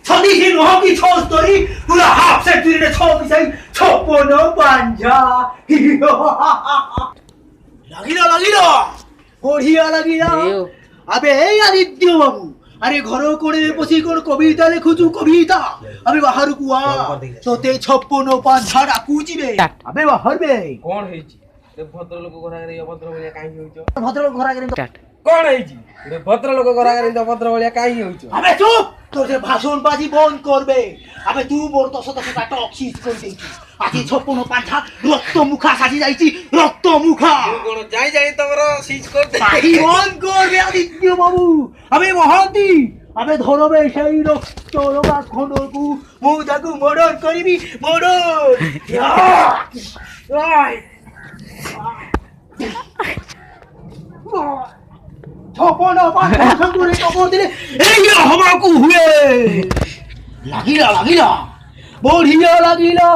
Sadihin mo ang story, tula half century na chopi say, chopo no panja. Lagi na. Bodiya lagi na. Abe ei adityo babu. আরে ঘর করে বসে কোন কবিতা লেখুছু কবিতা আবে বাহার কুয়া তোতে 56 পাঁচা ডাকুচিবে আবে বাহারবে কোন হইছি তে ভদ্রলোক ঘরা করে অভদ্র বলিয়া কাই হইছো ভদ্রলোক ঘরা করে কোন হইছি তে ভদ্রলোক ঘরা করে অভদ্র বলিয়া কাই হইছো আবে চুপ তোর যে ভাষণ বাজি বন্ধ করবে আবে তুই মোর দশ টক্সিস করে দিছিস আজি 56 পাঁচা রক্ত মুখা সাজি যাইছি রক্ত মুখা কোন যাই তোর সিজ করতে বাজি বন্ধ করবে আদিত্য বাবু আবে মহান্তি আবে ধরবে সেই রক্ত রোগা খন্ডকু মুদাকু মর্ডার করিবি মর্ডার ছপন পাঁচা করে কবর দিলে এই হমাকু হুয়ে লাগিলা বঢ়িয়া লাগিলা